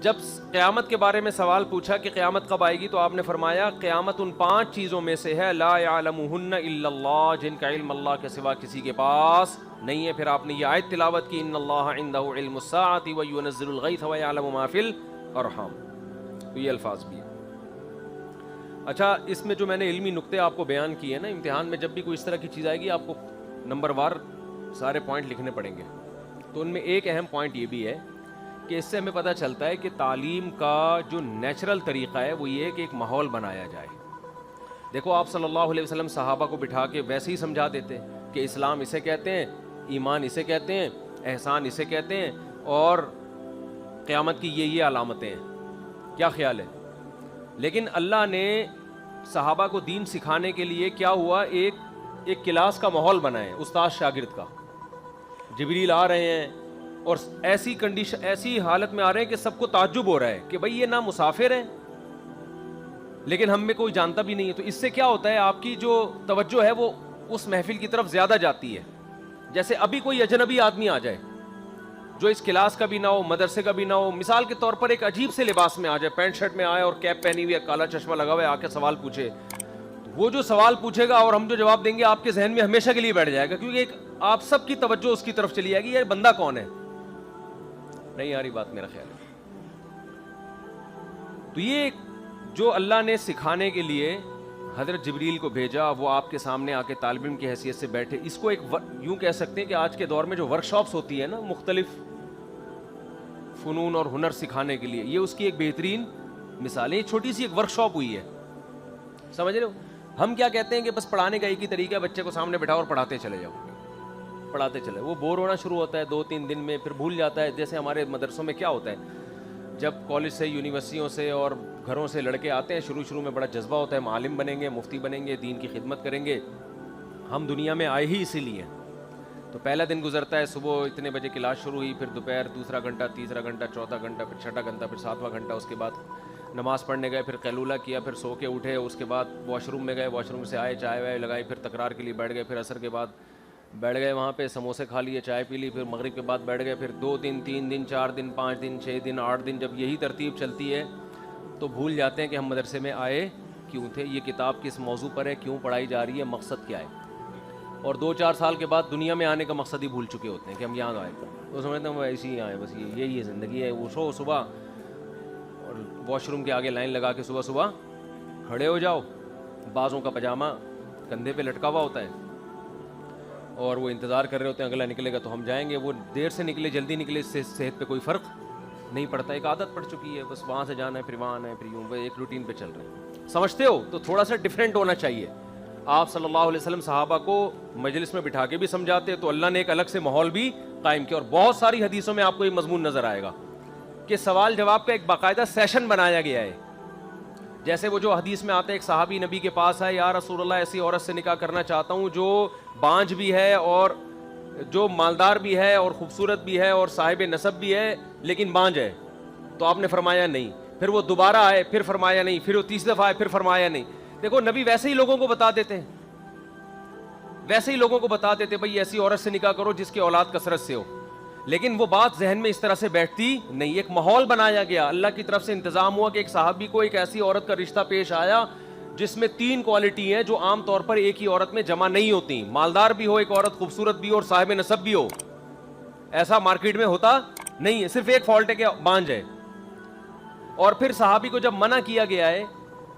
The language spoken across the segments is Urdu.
جب قیامت کے بارے میں سوال پوچھا کہ قیامت کب آئے گی، تو آپ نے فرمایا قیامت ان 5 چیزوں میں سے ہے لا یعلمہن الا اللہ، جن کا علم اللہ کے سوا کسی کے پاس نہیں ہے۔ پھر آپ نے یہ آیت تلاوت کی ان اللہ عندہ علم الساعۃ وینزل الغیث ویعلم ما فی الارحام، تو یہ الفاظ بھی ہیں۔ اچھا، اس میں جو میں نے علمی نقطے آپ کو بیان کیے ہیں نا، امتحان میں جب بھی کوئی اس طرح کی چیز آئے گی آپ کو نمبر وار سارے پوائنٹ لکھنے پڑیں گے، تو ان میں ایک اہم پوائنٹ یہ بھی ہے کہ اس سے ہمیں پتہ چلتا ہے کہ تعلیم کا جو نیچرل طریقہ ہے وہ یہ ہے کہ ایک ماحول بنایا جائے۔ دیکھو آپ صلی اللہ علیہ وسلم صحابہ کو بٹھا کے ویسے ہی سمجھا دیتے کہ اسلام اسے کہتے ہیں، ایمان اسے کہتے ہیں، احسان اسے کہتے ہیں، اور قیامت کی یہ علامتیں ہیں۔ کیا خیال ہے؟ لیکن اللہ نے صحابہ کو دین سکھانے کے لیے کیا ہوا، ایک کلاس کا ماحول بنائے، استاد شاگرد کا۔ جبریل آ رہے ہیں اور ایسی کنڈیشن، ایسی حالت میں آ رہے ہیں کہ سب کو تعجب ہو رہا ہے کہ بھائی یہ نہ مسافر ہیں لیکن ہم میں کوئی جانتا بھی نہیں ہے۔ تو اس سے کیا ہوتا ہے، آپ کی جو توجہ ہے وہ اس محفل کی طرف زیادہ جاتی ہے۔ جیسے ابھی کوئی اجنبی آدمی آ جائے جو اس کلاس کا بھی نہ ہو، مدرسے کا بھی نہ ہو، مثال کے طور پر ایک عجیب سے لباس میں آ جائے، پینٹ شرٹ میں آئے اور کیپ پہنی ہوئی ہے، کالا چشمہ لگا ہوا ہے، آ کے سوال پوچھے، وہ جو سوال پوچھے گا اور ہم جو جواب دیں گے آپ کے ذہن میں ہمیشہ کے لیے بیٹھ جائے گا، کیونکہ ایک آپ سب کی توجہ اس کی طرف چلی جائے گی، یہ بندہ کون ہے؟ نہیں آ رہی بات میرا خیال ہے۔ تو یہ جو اللہ نے سکھانے کے لیے حضرت جبریل کو بھیجا، وہ آپ کے سامنے آ کے طالب علم کی حیثیت سے بیٹھے، اس کو ایک یوں کہہ سکتے ہیں کہ آج کے دور میں جو ورک شاپس ہوتی ہیں نا مختلف فنون اور ہنر سکھانے کے لیے، یہ اس کی ایک بہترین مثال ہے۔ یہ چھوٹی سی ایک ورک شاپ ہوئی ہے، سمجھ رہے ہو؟ ہم کیا کہتے ہیں کہ بس پڑھانے کا ایک ہی طریقہ ہے، بچے کو سامنے بٹھاؤ اور پڑھاتے چلے جاؤ، پڑھاتے چلے، وہ بور ہونا شروع ہوتا ہے 2-3 دن میں، پھر بھول جاتا ہے۔ جیسے ہمارے مدرسوں میں کیا ہوتا ہے، جب کالج سے، یونیورسٹیوں سے اور گھروں سے لڑکے آتے ہیں، شروع میں بڑا جذبہ ہوتا ہے، معلم بنیں گے، مفتی بنیں گے، دین کی خدمت کریں گے، ہم دنیا میں آئے ہی اسی لیے۔ تو پہلا دن گزرتا ہے، صبح اتنے بجے کلاس شروع ہوئی، پھر دوپہر دوسرا گھنٹہ، تیسرا گھنٹہ، چوتھا گھنٹہ، پھر چھٹا گھنٹہ، پھر 7واں گھنٹہ، اس کے بعد نماز پڑھنے گئے، پھر قیلولہ کیا، پھر سو کے اٹھے، اس کے بعد واش روم میں گئے، واش روم سے آئے، چائے وائے لگائی، پھر تکرار کے لیے بیٹھ گئے، پھر عصر کے بعد بیٹھ گئے وہاں پہ، سموسے کھا لیے، چائے پی لی، پھر مغرب کے بعد بیٹھ گئے، پھر 2 دن، 3 دن، 4 دن، 5 دن، 6 دن، 8 دن، جب یہی ترتیب چلتی ہے تو بھول جاتے ہیں کہ ہم مدرسے میں آئے کیوں تھے، یہ کتاب کس موضوع پر ہے، کیوں پڑھائی جا رہی ہے، مقصد کیا ہے۔ اور 2-4 سال کے بعد دنیا میں آنے کا مقصد ہی بھول چکے ہوتے ہیں کہ ہم یہاں آئے، تو سمجھتے ہیں وہ ایسے ہی آئے، بس یہی ہے زندگی ہے، اٹھو صبح اور واش روم کے آگے لائن لگا کے صبح کھڑے ہو جاؤ، بازوں کا پاجامہ کندھے پہ لٹکا ہوا ہوتا ہے اور وہ انتظار کر رہے ہوتے ہیں اگلا نکلے گا تو ہم جائیں گے، وہ دیر سے نکلے جلدی نکلے، اس سے صحت پہ کوئی فرق نہیں پڑتا، ایک عادت پڑ چکی ہے، بس وہاں سے جانا ہے، پھر وہاں آنا ہے، پھر یوں ایک روٹین پہ چل رہے ہیں، سمجھتے ہو؟ تو تھوڑا سا ڈیفرنٹ ہونا چاہیے۔ آپ صلی اللہ علیہ وسلم صحابہ کو مجلس میں بٹھا کے بھی سمجھاتے، تو اللہ نے ایک الگ سے ماحول بھی قائم کیا، اور بہت ساری حدیثوں میں آپ کو یہ مضمون نظر آئے گا کہ سوال جواب کا ایک باقاعدہ سیشن بنایا گیا ہے۔ جیسے وہ جو حدیث میں آتا ہے، ایک صحابی نبی کے پاس ہے، یا رسول اللہ ایسی عورت سے نکاح کرنا چاہتا ہوں جو بانجھ بھی ہے اور جو مالدار بھی ہے اور خوبصورت بھی ہے اور صاحب نسب بھی ہے لیکن بانجھ ہے، تو آپ نے فرمایا نہیں، پھر وہ دوبارہ آئے، پھر فرمایا نہیں، پھر وہ 30 دفعہ آئے، پھر فرمایا نہیں۔ دیکھو نبی ویسے ہی لوگوں کو بتا دیتے ہیں، ویسے ہی لوگوں کو بتا دیتے بھئی ایسی عورت سے نکاح کرو جس کی اولاد کثرت سے ہو، لیکن وہ بات ذہن میں اس طرح سے بیٹھتی نہیں۔ ایک ماحول بنایا گیا، اللہ کی طرف سے انتظام ہوا کہ ایک صحابی کو ایک ایسی عورت کا رشتہ پیش آیا جس میں 3 کوالٹی ہیں جو عام طور پر ایک ہی عورت میں جمع نہیں ہوتی، مالدار بھی ہو ایک عورت، خوبصورت بھی ہو اور صاحب نسب بھی ہو، ایسا مارکیٹ میں ہوتا نہیں ہے، صرف ایک فالٹ ہے کہ بانجھ ہے۔ اور پھر صحابی کو جب منع کیا گیا ہے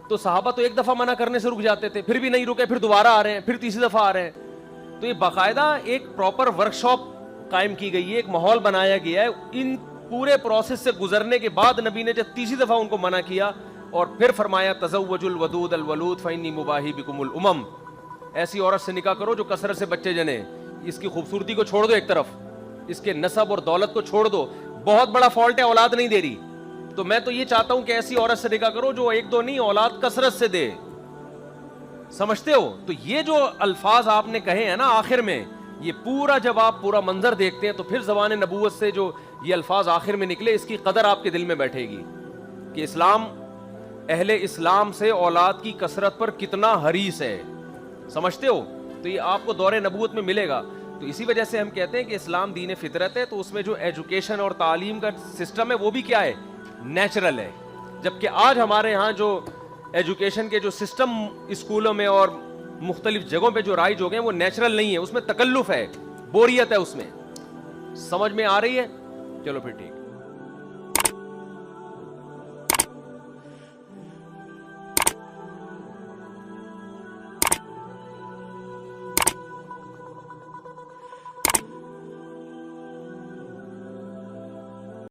تو صحابہ تو ایک دفعہ منع کرنے سے رک جاتے تھے، پھر بھی نہیں رکے، پھر دوبارہ آ رہے ہیں، پھر تیسری دفعہ آ رہے ہیں۔ تو یہ باقاعدہ ایک پراپر ورک شاپ قائم کی گئی ہے، ایک ماحول بنایا گیا ہے۔ ان پورے پروسیس سے گزرنے کے بعد نبی نے جب تیسری دفعہ ان کو منع کیا اور پھر فرمایا تزوجوا الودود الولود فانی مباہی بکم الامم، ایسی عورت سے نکاح کرو جو کثرت سے بچے جنے، اس کی خوبصورتی کو چھوڑ دو ایک طرف، اس کے نسب اور دولت کو چھوڑ دو، بہت بڑا فالٹ ہے اولاد نہیں دے رہی، تو میں تو یہ چاہتا ہوں کہ ایسی عورت سے نکاح کرو جو 1-2 نہیں اولاد کثرت سے دے، سمجھتے ہو؟ تو یہ جو الفاظ آپ نے کہے ہیں نا آخر میں، یہ پورا جب آپ پورا منظر دیکھتے ہیں تو پھر زبان نبوت سے جو یہ الفاظ آخر میں نکلے اس کی قدر آپ کے دل میں بیٹھے گی کہ اسلام، اہل اسلام سے اولاد کی کثرت پر کتنا حریص ہے، سمجھتے ہو؟ تو یہ آپ کو دور نبوت میں ملے گا۔ تو اسی وجہ سے ہم کہتے ہیں کہ اسلام دین فطرت ہے، تو اس میں جو ایجوکیشن اور تعلیم کا سسٹم ہے وہ بھی کیا ہے؟ نیچرل ہے. جبکہ آج ہمارے ہاں جو ایجوکیشن کے جو سسٹم اسکولوں میں اور مختلف جگہوں پہ جو رائج ہو گئے ہیں وہ نیچرل نہیں ہے, اس میں تکلف ہے, بوریت ہے, اس میں. سمجھ میں آ رہی ہے؟ چلو پھر ٹھیک.